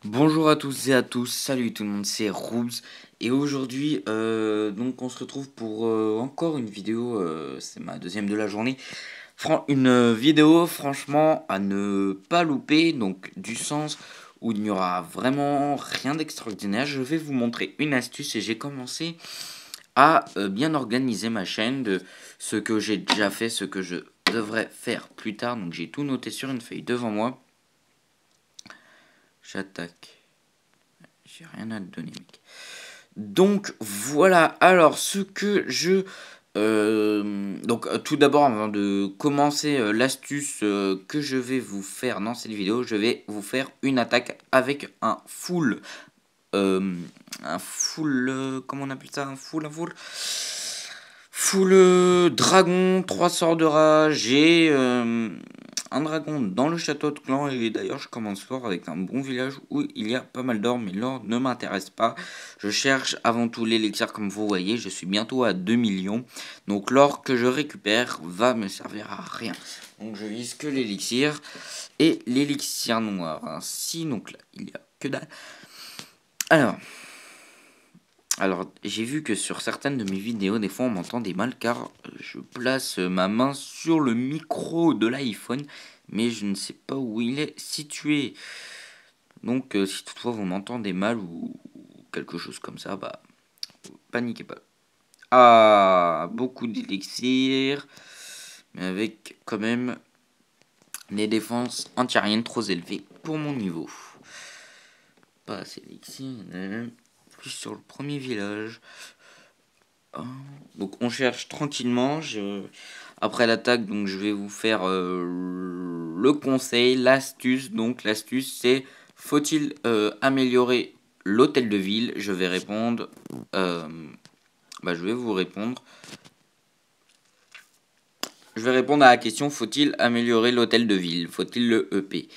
Bonjour à tous et à tous, salut tout le monde, c'est Roobs et aujourd'hui donc on se retrouve pour encore une vidéo, c'est ma deuxième de la journée, une vidéo franchement à ne pas louper, donc du sens où il n'y aura vraiment rien d'extraordinaire. Je vais vous montrer une astuce et j'ai commencé à bien organiser ma chaîne de ce que j'ai déjà fait, ce que je devrais faire plus tard, donc j'ai tout noté sur une feuille devant moi. J'attaque. J'ai rien à te donner, mec. Donc voilà, alors ce que je... tout d'abord, avant de commencer l'astuce que je vais vous faire dans cette vidéo, je vais vous faire une attaque avec un full, comment on appelle ça, full dragon, 3 sorts de rage. J'ai un dragon dans le château de clan et d'ailleurs je commence fort avec un bon village où il y a pas mal d'or, mais l'or ne m'intéresse pas. Je cherche avant tout l'élixir, comme vous voyez, je suis bientôt à 2 millions. Donc l'or que je récupère va me servir à rien. Donc je vise que l'élixir et l'élixir noir. Ainsi, donc là il y a que dalle. Alors, j'ai vu que sur certaines de mes vidéos, des fois on m'entendait mal car je place ma main sur le micro de l'iPhone, mais je ne sais pas où il est situé. Donc, si toutefois vous m'entendez mal ou quelque chose comme ça, bah, paniquez pas. Ah, beaucoup d'élixir, mais avec quand même des défenses antiaériennes trop élevées pour mon niveau. Pas assez d'élixir, plus sur le premier village. Donc on cherche tranquillement. Après l'attaque, donc je vais vous faire le conseil, l'astuce. Donc l'astuce c'est: faut-il améliorer l'hôtel de ville? Je vais répondre. Je vais vous répondre. Je vais répondre à la question: faut-il améliorer l'hôtel de ville? Faut-il le EP?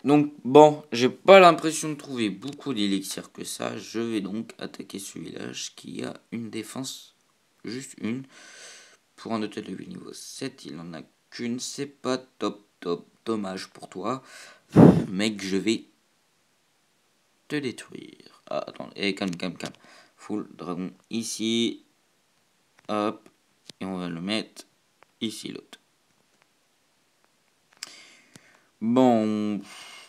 Donc bon, j'ai pas l'impression de trouver beaucoup d'élixirs que ça. Je vais donc attaquer ce village qui a une défense, juste une. Pour un hôtel de ville niveau 7, il en a qu'une. C'est pas top. Dommage pour toi. Mec, je vais te détruire. Ah, attends. Calme. Full dragon ici. Hop. Et on va le mettre ici, l'autre. Bon,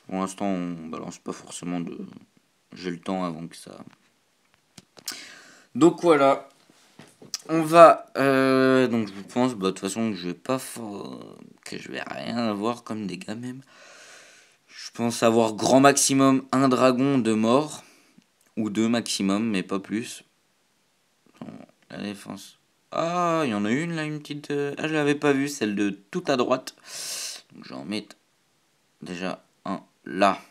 pour l'instant, on balance pas forcément de... J'ai le temps avant que ça... Donc voilà. On va... donc je pense, de toute façon, que je vais pas... que je vais rien avoir comme dégâts même. Je pense avoir grand maximum un dragon de mort. Ou deux maximum, mais pas plus. La défense. Ah, il y en a une là, une petite... Ah, je l'avais pas vue, celle de tout à droite. Donc je vais en mettre déjà un là.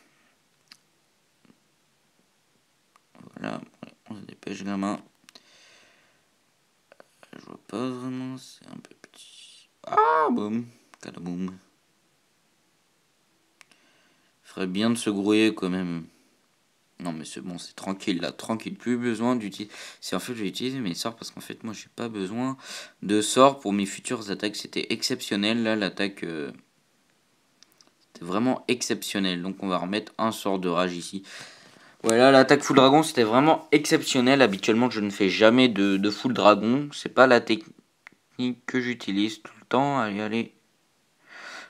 Voilà, on se dépêche gamin. Je vois pas vraiment, c'est un peu petit. Ah, boum, cadaboum. Ferait bien de se grouiller quand même. Non mais c'est bon, c'est tranquille là, tranquille, plus besoin d'utiliser. C'est en fait, je vais utiliser mes sorts parce qu'en fait moi j'ai pas besoin de sorts pour mes futures attaques. C'était exceptionnel là, l'attaque c'était vraiment exceptionnel. Donc on va remettre un sort de rage ici. Voilà, l'attaque full dragon c'était vraiment exceptionnel. Habituellement je ne fais jamais de full dragon. C'est pas la technique que j'utilise tout le temps. Allez.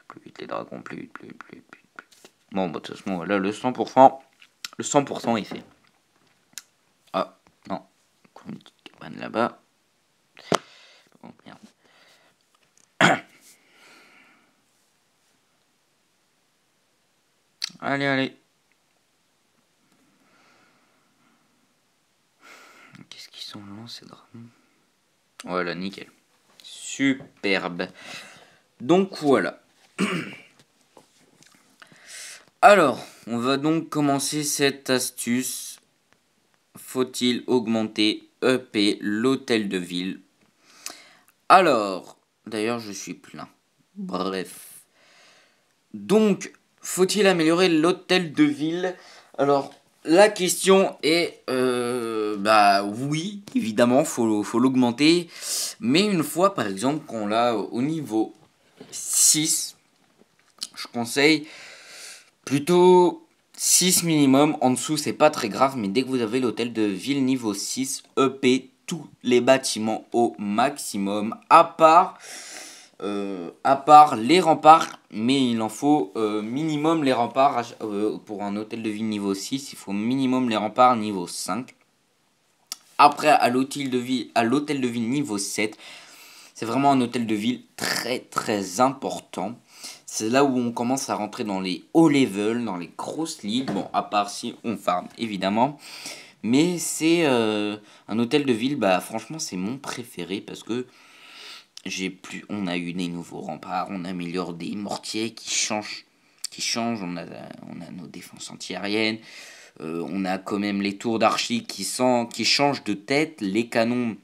Plus vite les dragons, plus vite. Bon, bah de toute façon voilà, le 100%. Le 100% est fait. Ah, non. Encore une petite cabane là-bas. Oh merde. Allez. Qu'est-ce qu'ils sont longs ces dragons? Voilà, nickel. Superbe. Donc voilà. Alors, on va donc commencer cette astuce. Faut-il augmenter EP l'hôtel de ville? Alors, d'ailleurs je suis plein. Bref. Donc, faut-il améliorer l'hôtel de ville? Alors, la question est, oui, évidemment, faut l'augmenter. Mais une fois, par exemple, qu'on l'a au niveau 6, je conseille plutôt 6 minimum, en dessous c'est pas très grave, mais dès que vous avez l'hôtel de ville niveau 6, EP tous les bâtiments au maximum, à part les remparts, mais il en faut minimum les remparts pour un hôtel de ville niveau 6, il faut minimum les remparts niveau 5. Après, à l'hôtel de ville niveau 7, c'est vraiment un hôtel de ville très très important. C'est là où on commence à rentrer dans les hauts levels, dans les grosses ligues. Bon, à part si on farm, évidemment. Mais c'est un hôtel de ville, bah franchement, c'est mon préféré parce que on a eu des nouveaux remparts, on améliore des mortiers qui changent, on a nos défenses antiaériennes, on a quand même les tours d'archi qui changent de tête, les canons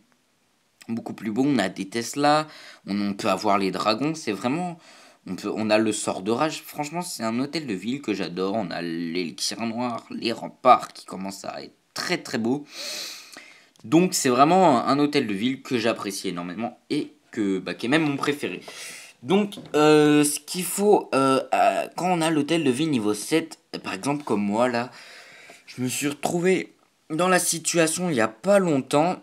beaucoup plus beaux, on a des Tesla, on peut avoir les dragons, c'est vraiment, on a le sort de rage, franchement c'est un hôtel de ville que j'adore, on a l'élixir noir, les remparts qui commencent à être très très beaux, donc c'est vraiment un hôtel de ville que j'apprécie énormément et qui est même mon préféré. Donc, ce qu'il faut, quand on a l'hôtel de ville niveau 7, par exemple comme moi là, je me suis retrouvé dans la situation il n'y a pas longtemps.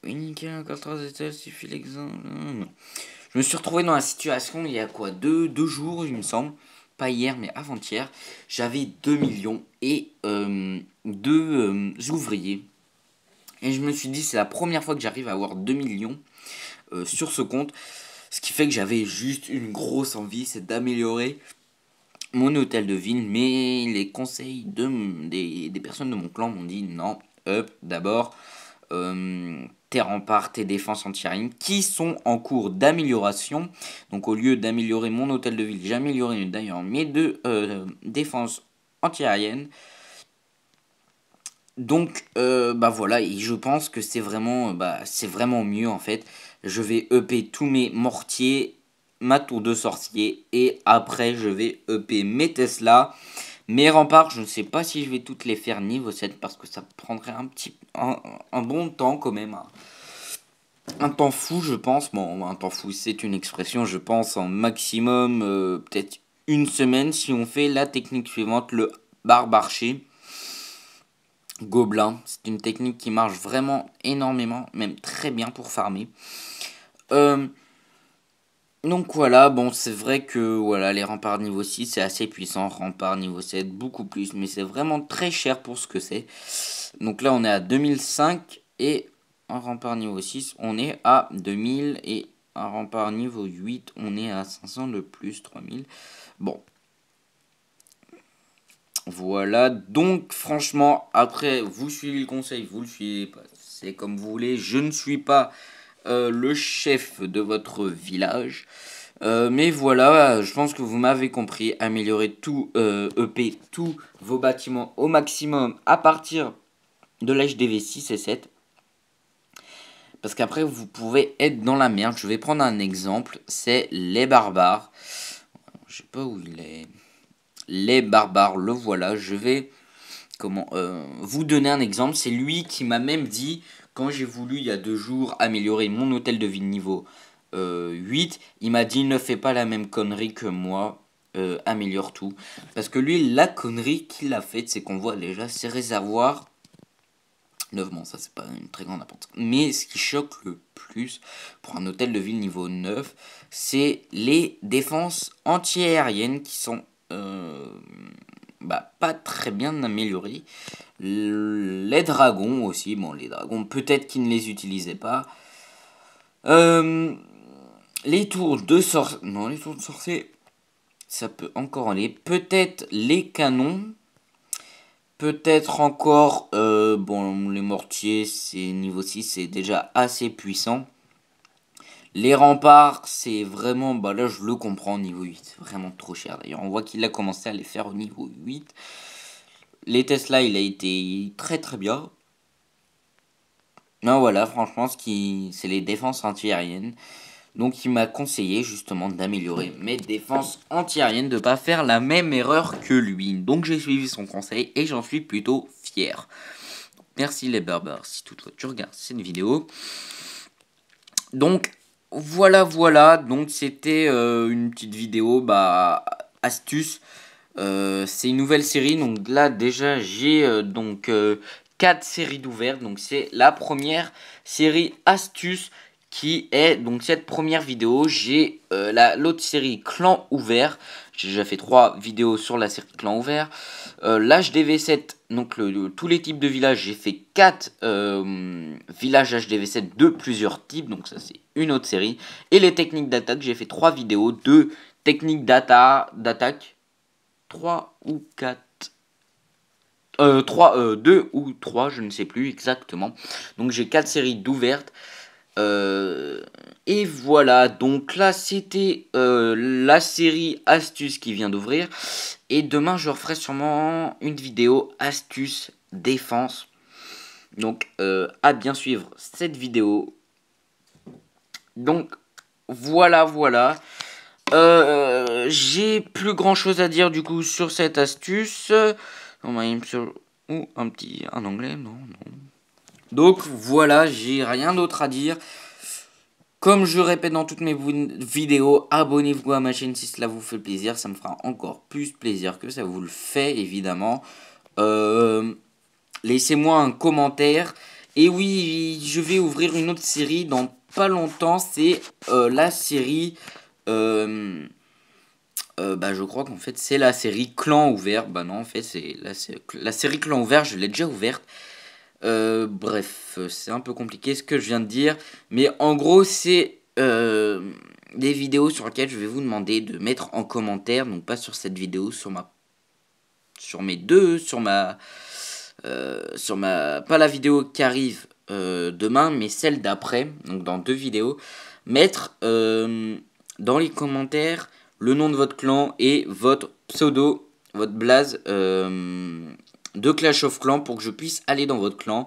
Oui, nickel, encore 3 étoiles, suffit l'exemple. Non. Je me suis retrouvé dans la situation il y a quoi, deux jours, il me semble. Pas hier, mais avant-hier. J'avais 2 millions et deux ouvriers. Et je me suis dit, c'est la première fois que j'arrive à avoir 2 millions sur ce compte. Ce qui fait que j'avais juste une grosse envie, c'est d'améliorer mon hôtel de ville. Mais les conseils des personnes de mon clan m'ont dit non, up, d'abord, tes remparts, tes défenses antiaériennes qui sont en cours d'amélioration. Donc au lieu d'améliorer mon hôtel de ville, j'ai amélioré d'ailleurs mes deux défenses antiaériennes. Donc bah voilà, et je pense que c'est vraiment mieux en fait. Je vais EP tous mes mortiers, ma tour de sorcier et après je vais EP mes Tesla. Mes remparts, je ne sais pas si je vais toutes les faire niveau 7 parce que ça prendrait un bon temps quand même. Un temps fou, je pense. Bon, un temps fou, c'est une expression, je pense en maximum peut-être une semaine si on fait la technique suivante, le barbarché gobelin. C'est une technique qui marche vraiment énormément, même très bien pour farmer. Euh, donc voilà, bon, c'est vrai que voilà, les remparts niveau 6 c'est assez puissant, remparts niveau 7 beaucoup plus, mais c'est vraiment très cher pour ce que c'est. Donc là on est à 2005 et un rempart niveau 6 on est à 2000 et un rempart niveau 8 on est à 500 de plus, 3000. Bon, voilà, donc franchement, après vous suivez le conseil, vous le suivez pas, c'est comme vous voulez, je ne suis pas le chef de votre village. Mais voilà, je pense que vous m'avez compris. Améliorer EP tous vos bâtiments au maximum à partir de l'HDV 6 et 7. Parce qu'après, vous pouvez être dans la merde. Je vais prendre un exemple. C'est les barbares. Je sais pas où il est. Les barbares, le voilà. Je vais vous donner un exemple. C'est lui qui m'a même dit, quand j'ai voulu il y a 2 jours améliorer mon hôtel de ville niveau 8, il m'a dit ne fais pas la même connerie que moi, améliore tout. Parce que lui, la connerie qu'il a faite, c'est qu'on voit déjà ses réservoirs. Bon, ça c'est pas une très grande importance. Mais ce qui choque le plus pour un hôtel de ville niveau 9, c'est les défenses anti-aériennes qui sont pas très bien améliorées. Les dragons aussi, bon les dragons peut-être qu'ils ne les utilisaient pas. Les tours de sorcier, non les tours de sorcier, ça peut encore aller. Peut-être les canons. Peut-être encore, bon, les mortiers, c'est niveau 6, c'est déjà assez puissant. Les remparts, c'est vraiment, bah là je le comprends, niveau 8, c'est vraiment trop cher. D'ailleurs, on voit qu'il a commencé à les faire au niveau 8. Les Tesla, il a été très très bien. Non, voilà, franchement, c'est les défenses anti-aériennes. Donc il m'a conseillé justement d'améliorer mes défenses anti-aériennes, de ne pas faire la même erreur que lui. Donc j'ai suivi son conseil et j'en suis plutôt fier. Merci les barbares si toutefois tu regardes cette vidéo. Donc voilà, donc c'était une petite vidéo astuce C'est une nouvelle série, donc là déjà j'ai 4 séries d'ouvertes. Donc c'est la première série astuce qui est donc cette première vidéo. J'ai l'autre série clan ouvert. J'ai déjà fait 3 vidéos sur la série clan ouvert. L'HDV7, donc tous les types de villages, j'ai fait 4 villages HDV7 de plusieurs types, donc ça c'est une autre série. Et les techniques d'attaque, j'ai fait 3 vidéos de techniques d'attaque. 3 ou 4. 2 ou 3, je ne sais plus exactement. Donc j'ai 4 séries d'ouvertes. Et voilà, donc là c'était la série astuce qui vient d'ouvrir. Et demain je referai sûrement une vidéo astuce défense. Donc à bien suivre cette vidéo. Donc voilà. J'ai plus grand chose à dire du coup sur cette astuce. Ou un anglais, non. Donc voilà, j'ai rien d'autre à dire. Comme je répète dans toutes mes vidéos, abonnez-vous à ma chaîne si cela vous fait plaisir. Ça me fera encore plus plaisir que ça vous le fait, évidemment. Laissez-moi un commentaire. Et oui, je vais ouvrir une autre série dans pas longtemps. C'est la série... je crois qu'en fait c'est la série Clan ouvert. Bah non, en fait c'est la série Clan ouvert, je l'ai déjà ouverte. Bref, c'est un peu compliqué ce que je viens de dire. Mais en gros, c'est des vidéos sur lesquelles je vais vous demander de mettre en commentaire. Donc pas sur cette vidéo, sur ma... Pas la vidéo qui arrive demain, mais celle d'après. Donc dans 2 vidéos. Mettre dans les commentaires le nom de votre clan et votre pseudo, votre blaze de Clash of Clans pour que je puisse aller dans votre clan,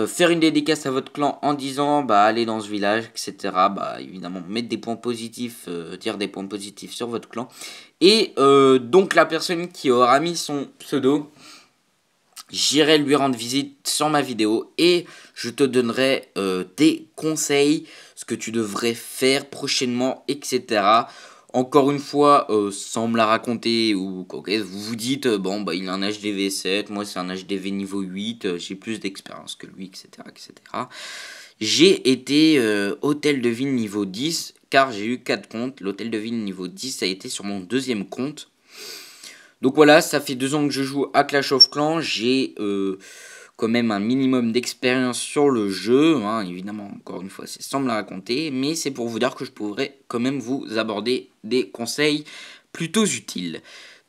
faire une dédicace à votre clan en disant bah allez dans ce village, etc. Bah évidemment mettre des points positifs, dire des points positifs sur votre clan. Et donc la personne qui aura mis son pseudo, j'irai lui rendre visite sur ma vidéo et je te donnerai des conseils, ce que tu devrais faire prochainement, etc. Encore une fois, sans me la raconter ou quoi, vous vous dites, bon, bah, il a un HDV 7, moi c'est un HDV niveau 8, j'ai plus d'expérience que lui, etc. J'ai été hôtel de ville niveau 10, car j'ai eu 4 comptes. L'hôtel de ville niveau 10, ça a été sur mon 2e compte. Donc voilà, ça fait 2 ans que je joue à Clash of Clans. J'ai quand même un minimum d'expérience sur le jeu. Hein. Évidemment, encore une fois, c'est sans me la raconter. Mais c'est pour vous dire que je pourrais quand même vous aborder des conseils plutôt utiles.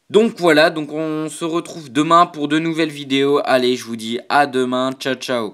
Donc voilà, donc on se retrouve demain pour de nouvelles vidéos. Allez, je vous dis à demain. Ciao, ciao.